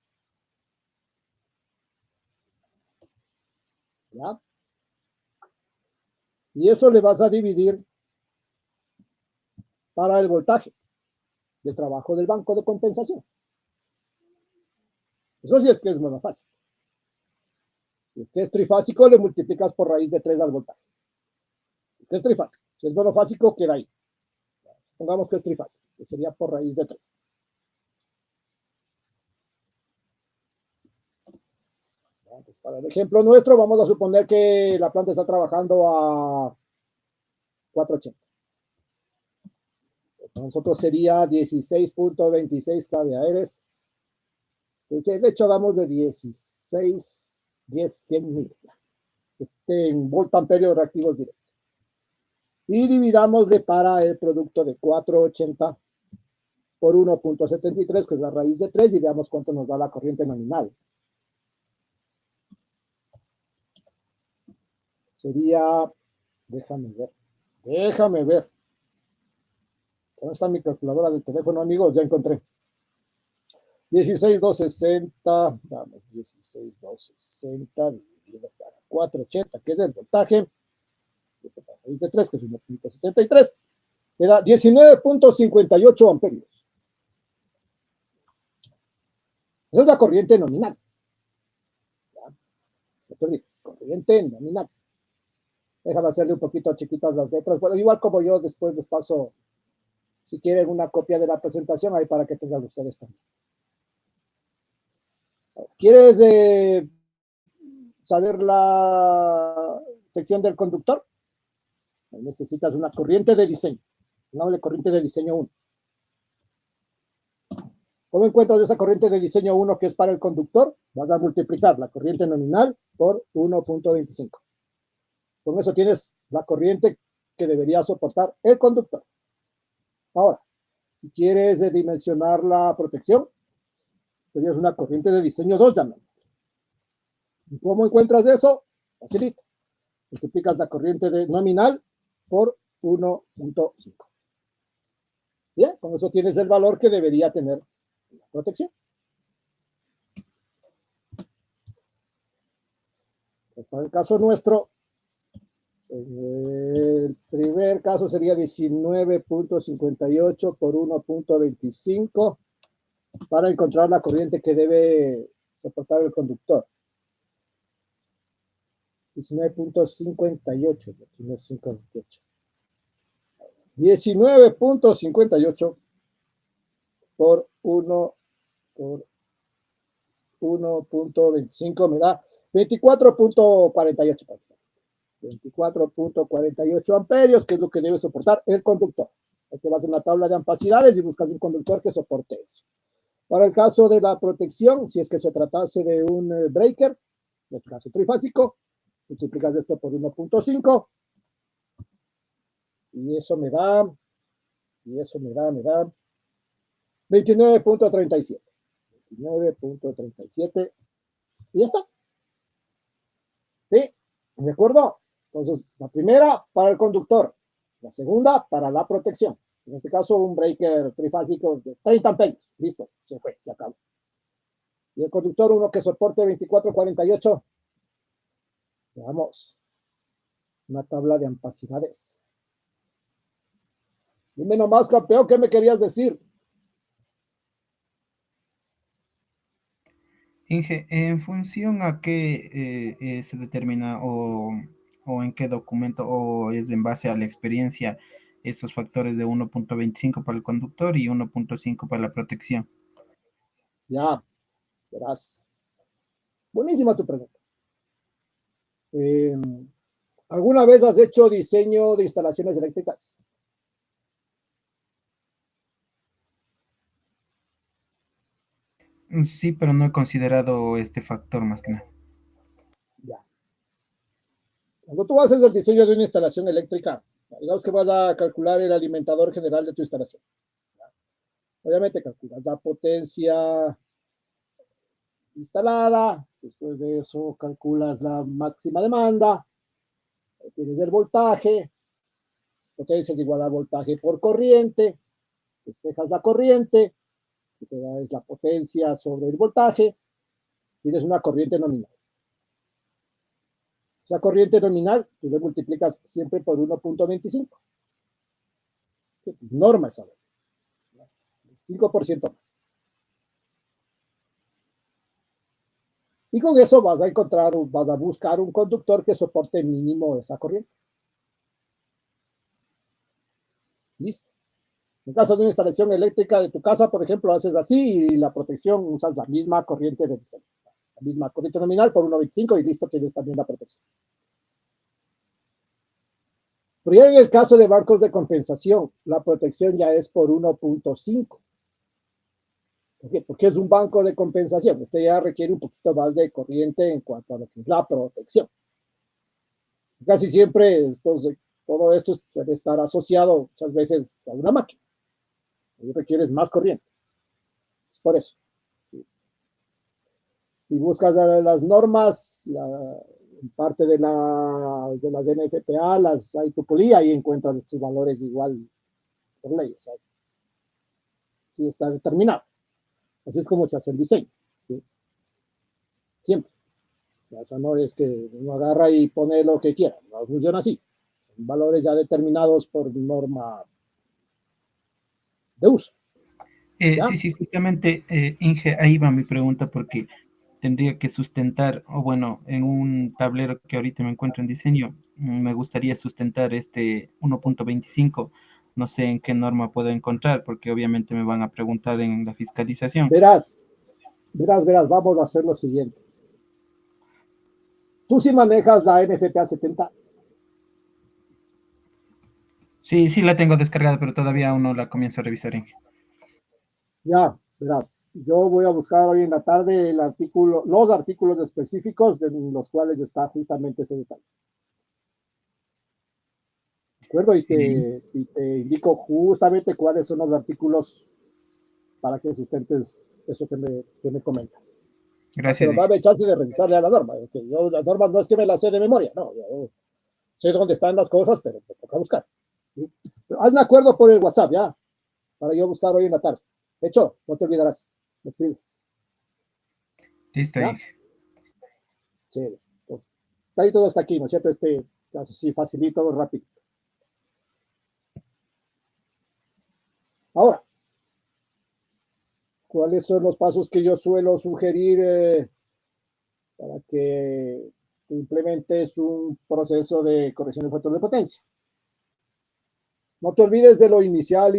¿Ya? Y eso le vas a dividir para el voltaje de trabajo del banco de compensación. Eso sí es que es monofásico. Si es que es trifásico, le multiplicas por raíz de 3 al voltaje. Si es que es trifásico. Si es monofásico, queda ahí. Pongamos que es trifásico, que sería por raíz de 3. Entonces, para el ejemplo nuestro, vamos a suponer que la planta está trabajando a 480. Para nosotros sería 16.26 kVA. De hecho, damos de 16, 10, 100 mil. En voltamperios reactivos directos. Y dividámosle para el producto de 480 por 1.73, que es la raíz de 3, y veamos cuánto nos da la corriente nominal. Sería, déjame ver. ¿Dónde está mi calculadora del teléfono, amigos? Ya encontré. 16,260, vamos, 16,260 dividido para 480, que es el voltaje. Raíz de 3, que es 1.73, me da 19.58 amperios. Esa es la corriente nominal. No te olvides, corriente nominal. Déjame hacerle un poquito chiquitas las letras. Bueno, igual como yo después les paso, si quieren, una copia de la presentación ahí para que tengan ustedes también. ¿Quieres saber la sección del conductor? Necesitas una corriente de diseño. Una corriente de diseño 1. ¿Cómo encuentras esa corriente de diseño 1 que es para el conductor? Vas a multiplicar la corriente nominal por 1.25. Con eso tienes la corriente que debería soportar el conductor. Ahora, si quieres dimensionar la protección, sería una corriente de diseño 2 también. ¿Y cómo encuentras eso? Facilito. Multiplicas la corriente nominal por 1.5. Bien, con eso tienes el valor que debería tener la protección. Para el caso nuestro, el primer caso sería 19.58 por 1.25 para encontrar la corriente que debe soportar el conductor. 19.58, 19.58 por 1.25 me da 24.48. 24.48 amperios, que es lo que debe soportar el conductor. Ahí te vas en la tabla de ampacidades y buscas un conductor que soporte eso. Para el caso de la protección, si es que se tratase de un breaker, en este caso trifásico, multiplicas esto por 1.5 y eso me da 29.37. 29.37 y ya está. ¿Sí? ¿De acuerdo? Entonces, la primera para el conductor, la segunda para la protección. En este caso, un breaker trifásico de 30 amperios. Listo, se fue, se acabó. Y el conductor, uno que soporte 24.48. Veamos. Una tabla de ampacidades. Dime nomás, campeón, ¿qué me querías decir? Inge, ¿en función a qué se determina o en qué documento o es en base a la experiencia esos factores de 1.25 para el conductor y 1.5 para la protección. Ya, verás. Buenísima tu pregunta. ¿Alguna vez has hecho diseño de instalaciones eléctricas? Sí, pero no he considerado este factor más que nada. Ya. Cuando tú haces el diseño de una instalación eléctrica, digamos que vas a calcular el alimentador general de tu instalación. Obviamente calculas la potencia instalada, después de eso calculas la máxima demanda, tienes el voltaje, potencia es igual a voltaje por corriente, despejas la corriente, que te da es la potencia sobre el voltaje, tienes una corriente nominal. Esa corriente nominal tú le multiplicas siempre por 1.25. Sí, pues norma esa, 5% más. Y con eso vas a encontrar, vas a buscar un conductor que soporte mínimo esa corriente. Listo. En caso de una instalación eléctrica de tu casa, por ejemplo, haces así y la protección usas la misma corriente de diseño. La misma corriente nominal por 1.25 y listo, tienes también la protección. Pero ya en el caso de bancos de compensación, la protección ya es por 1.5. ¿Por qué? Porque es un banco de compensación. Este ya requiere un poquito más de corriente en cuanto a lo que es la protección. Casi siempre todo esto debe estar asociado muchas veces a una máquina. Ahí requieres más corriente. Es por eso. Si buscas las normas, parte de las NFPA, las IEEE, ahí encuentras estos valores igual por ley. O sea, sí está determinado. Así es como se hace el diseño. ¿Sí? Siempre. O sea, no es que uno agarra y pone lo que quiera. No funciona así. Son valores ya determinados por norma de uso. ¿Ya? Sí, justamente, Inge, ahí va mi pregunta porque tendría que sustentar, o bueno, en un tablero que ahorita me encuentro en diseño, me gustaría sustentar este 1.25. No sé en qué norma puedo encontrar, porque obviamente me van a preguntar en la fiscalización. Verás, vamos a hacer lo siguiente. Tú sí manejas la NFPA 70. Sí, sí la tengo descargada, pero todavía aún no la comienzo a revisar, Inge. Ya, verás. Yo voy a buscar hoy en la tarde los artículos específicos de los cuales está justamente ese detalle. ¿De acuerdo? Y te indico justamente cuáles son los artículos para que sustentes eso que me comentas. Gracias, Pero Inge. dame chance de revisarle a la norma. Que yo las normas no es que me las sé de memoria, no. Yo sé dónde están las cosas, pero me toca buscar. ¿Sí? Pero hazme acuerdo por el WhatsApp, ya, para yo buscar hoy en la tarde. De hecho, no te olvidarás, me escribes. Listo, ¿Ya? Inge. Sí. Pues, ahí todo está aquí, ¿no es cierto? Este caso sí, facilito, rápido. Ahora, ¿cuáles son los pasos que yo suelo sugerir para que implementes un proceso de corrección de factor de potencia? No te olvides de lo inicial,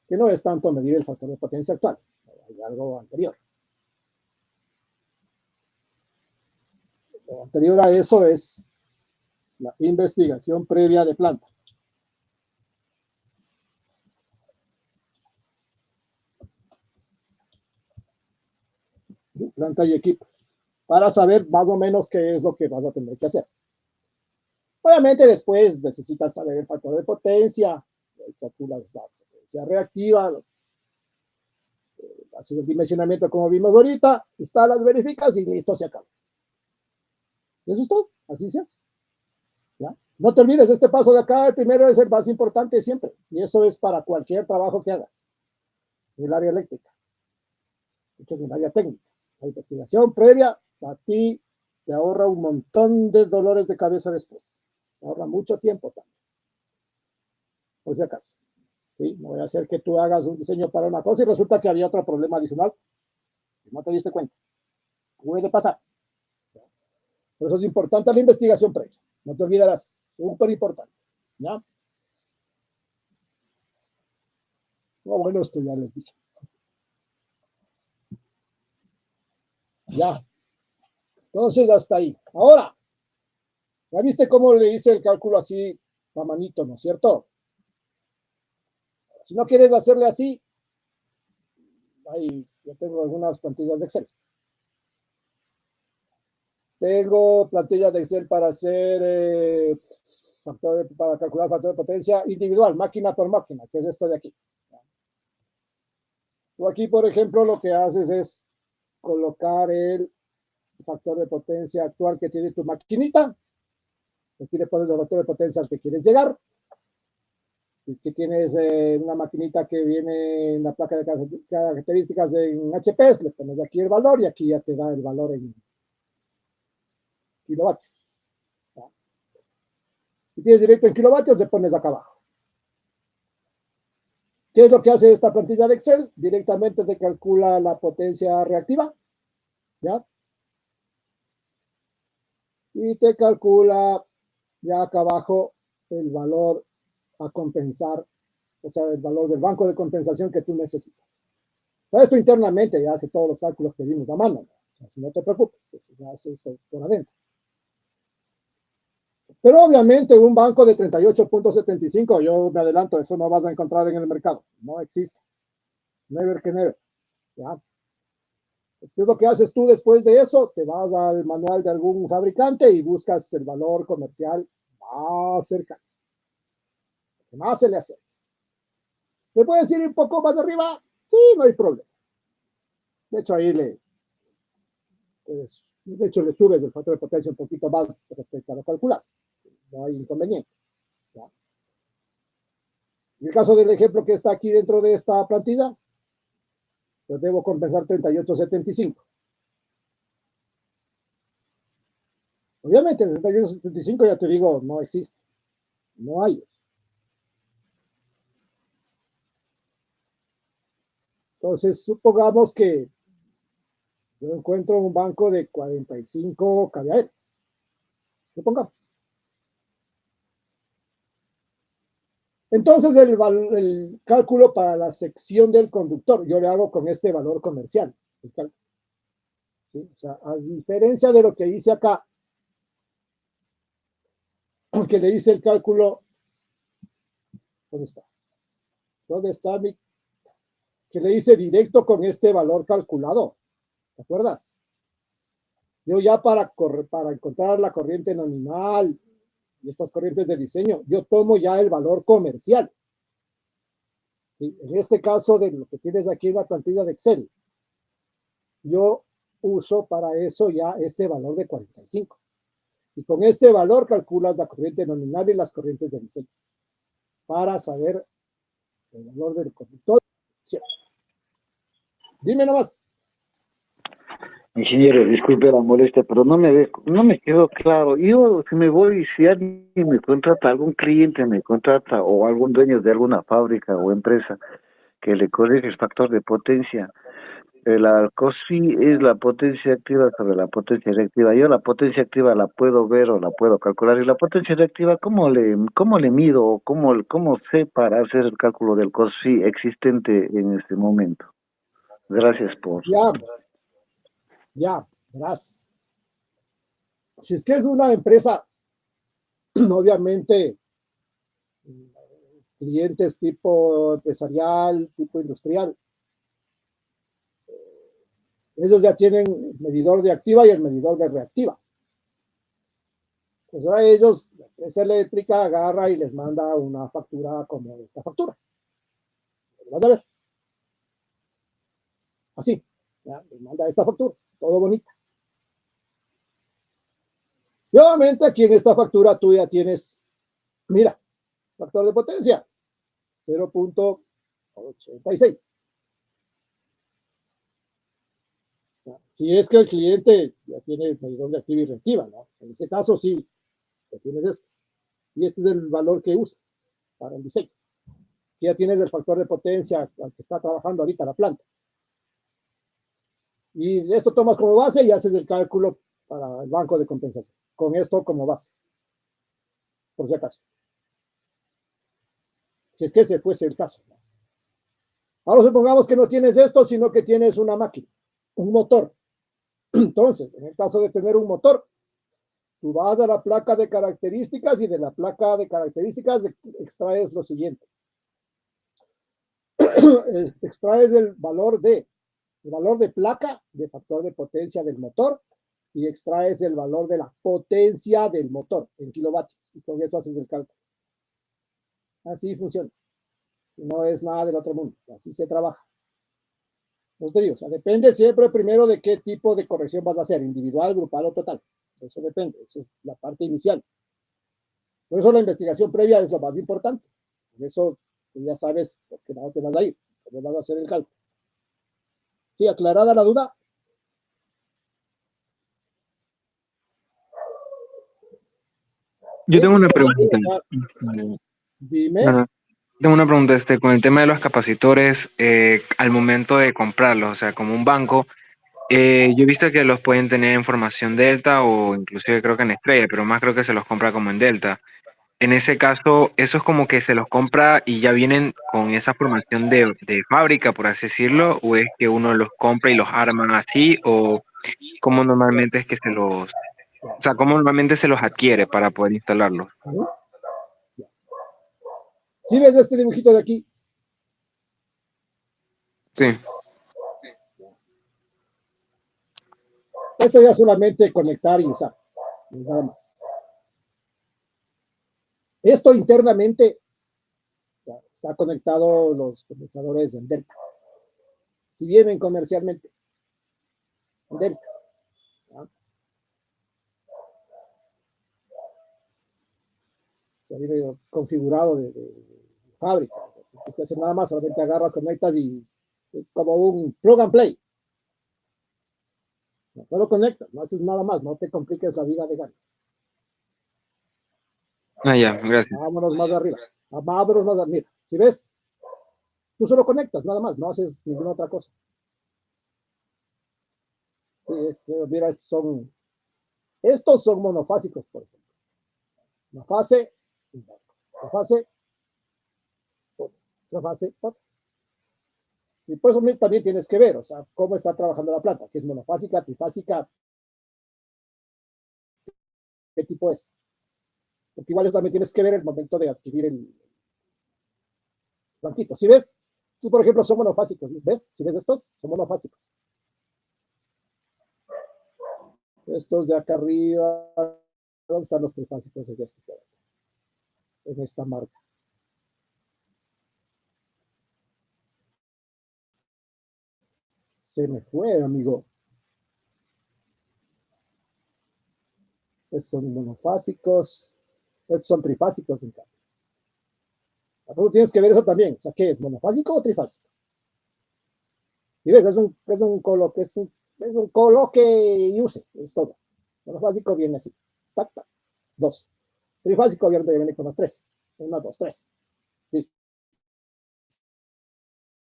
que no es tanto medir el factor de potencia actual, hay algo anterior. Lo anterior a eso es la investigación previa de planta. Planta y equipos, para saber más o menos qué es lo que vas a tener que hacer. Obviamente después necesitas saber el factor de potencia, calculas la potencia reactiva, haces el dimensionamiento como vimos ahorita, instalas, verificas y listo, se acaba. Y eso es todo, así se hace. ¿Ya? No te olvides, este paso de acá, el primero es el más importante siempre, y eso es para cualquier trabajo que hagas, en el área eléctrica, en el área técnica. La investigación previa, a ti te ahorra un montón de dolores de cabeza después, te ahorra mucho tiempo también, por si acaso. ¿Sí? No voy a hacer que tú hagas un diseño para una cosa y resulta que había otro problema adicional y no te diste cuenta. Puede pasar. Por eso es importante la investigación previa. No te olvidarás, súper importante. ¿Ya? No, bueno, esto ya les dije. Ya. Entonces, hasta ahí. Ahora, ¿ya viste cómo le hice el cálculo así a manito, no es cierto? Si no quieres hacerle así, ahí yo tengo algunas plantillas de Excel. Tengo plantillas de Excel para hacer para calcular factor de potencia individual, máquina por máquina, que es esto de aquí. Tú aquí, por ejemplo, lo que haces es colocar el factor de potencia actual que tiene tu maquinita. Aquí le pones el factor de potencia al que quieres llegar. Si es que tienes una maquinita que viene en la placa de características en HPs, le pones aquí el valor y aquí ya te da el valor en kilovatios. Si tienes directo en kilovatios, le pones acá abajo. ¿Qué es lo que hace esta plantilla de Excel? Directamente te calcula la potencia reactiva, ¿ya? Y te calcula ya acá abajo el valor a compensar, o sea, el valor del banco de compensación que tú necesitas. Pero esto internamente ya hace todos los cálculos que vimos a mano, ¿no? O sea, si no te preocupes, eso ya hace esto por adentro. Pero obviamente un banco de 38.75, yo me adelanto, eso no vas a encontrar en el mercado, no existe. Never que never, ¿ya? Esto es lo que haces tú después de eso, te vas al manual de algún fabricante y buscas el valor comercial más cercano, que más se le hace. ¿Me puedes ir un poco más arriba? Sí, no hay problema. De hecho, ahí le subes el factor de potencia un poquito más respecto a lo calculado. No hay inconveniente. ¿Ya? En el caso del ejemplo que está aquí dentro de esta plantilla, yo debo compensar 38.75. Obviamente, 38.75 ya te digo, no existe. No hay. Entonces, supongamos que yo encuentro un banco de 45 kVA. Supongamos. Entonces, el cálculo para la sección del conductor, yo le hago con este valor comercial. ¿Sí? O sea, a diferencia de lo que hice acá, que le hice el cálculo, ¿dónde está? ¿Dónde está mi? Que le hice directo con este valor calculado, ¿te acuerdas? Yo ya para encontrar la corriente nominal y estas corrientes de diseño, yo tomo ya el valor comercial. ¿Sí? En este caso de lo que tienes aquí en la plantilla de Excel, yo uso para eso ya este valor de 45. Y con este valor calculas la corriente nominal y las corrientes de diseño para saber el valor del conductor. Sí. Dime nomás. Ingeniero, disculpe la molestia, pero no me quedó claro. Yo, si me voy, si alguien me contrata, algún cliente me contrata o algún dueño de alguna fábrica o empresa que le corrige el factor de potencia, la COSFI es la potencia activa sobre la potencia reactiva. Yo la potencia activa la puedo ver o la puedo calcular. Y la potencia reactiva, cómo le mido o cómo sé para hacer el cálculo del COSFI existente en este momento? Gracias por... Ya, verás. Si es que es una empresa, obviamente, clientes tipo empresarial, tipo industrial, ellos ya tienen el medidor de activa y el medidor de reactiva. Pues a ellos, la empresa eléctrica agarra y les manda una factura como esta factura. Lo vas a ver. Así, ¿ya? Les manda esta factura, todo bonito. Y obviamente aquí en esta factura tú ya tienes, mira, factor de potencia, 0.86. Si es que el cliente ya tiene el medidor de activa y reactiva, ¿no? En ese caso sí, ya tienes esto. Y este es el valor que usas para el diseño. Ya tienes el factor de potencia al que está trabajando ahorita la planta. Y esto tomas como base y haces el cálculo para el banco de compensación. Con esto como base. por si acaso. Si es que ese fuese el caso. Ahora supongamos que no tienes esto, sino que tienes una máquina, un motor. Entonces, en el caso de tener un motor, tú vas a la placa de características y de la placa de características extraes lo siguiente. Extraes el valor de placa, de factor de potencia del motor, y extraes el valor de la potencia del motor en kilovatios. Y con eso haces el cálculo. Así funciona. No es nada del otro mundo. Así se trabaja. Pues te digo, o sea, depende siempre primero de qué tipo de corrección vas a hacer, individual, grupal o total. Eso depende. Esa es la parte inicial. Por eso la investigación previa es lo más importante. Por eso tú ya sabes por qué lado te vas a ir, cómo vas a hacer el cálculo. ¿Sí? ¿Aclarada la duda? Yo tengo una pregunta. Dime. Bueno, tengo una pregunta con el tema de los capacitores al momento de comprarlos, o sea, como un banco. Yo he visto que los pueden tener en formación Delta o inclusive creo que en Estrella, pero más creo que se los compra como en Delta. En ese caso, eso es como que se los compra y ya vienen con esa formación de fábrica, por así decirlo, o es que uno los compra y los arman así, o cómo normalmente es que o sea, cómo normalmente se los adquiere para poder instalarlos. ¿Sí ves este dibujito de aquí? Sí. Esto ya solamente conectar y usar, nada más. Esto internamente está conectado los condensadores en Delta. Si vienen comercialmente en Delta. ¿Ya? Ya viene configurado de fábrica. No tienes que hacer nada más, solamente agarras, conectas y es como un plug and play. No lo conectas, no haces nada más, no te compliques la vida de gana. Ah, ya, gracias. Vámonos más arriba. Vámonos más arriba. Si ves, tú solo conectas, nada más, no haces ninguna otra cosa. Mira, estos son monofásicos, por ejemplo. Una fase, otra fase, otra fase, otra. Y por eso también tienes que ver, o sea, cómo está trabajando la planta, que es monofásica, trifásica, qué tipo es. Porque igual eso también tienes que ver el momento de adquirir el blanquito. Si ves, tú por ejemplo son monofásicos, ¿ves? Si ves estos, son monofásicos. Estos de acá arriba, ¿dónde están los trifásicos de este? En esta marca. Se me fue, amigo. Estos son monofásicos, estos son trifásicos en cambio. Tú tienes que ver eso también. O sea, ¿qué es? ¿Monofásico o trifásico? Y ves, es un coloque y use, es todo. Monofásico viene así. Tac, tac. 2. Trifásico obviamente viene con las 3. 1, 2, 3. Sí.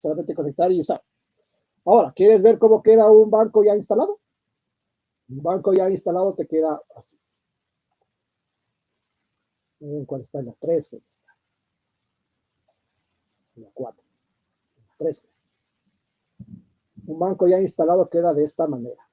Solamente conectar y usar. Ahora, ¿quieres ver cómo queda un banco ya instalado? Un banco ya instalado te queda así. Miren cuál está en la 3, ¿cuál está? En la 4, en la 3. Un banco ya instalado queda de esta manera.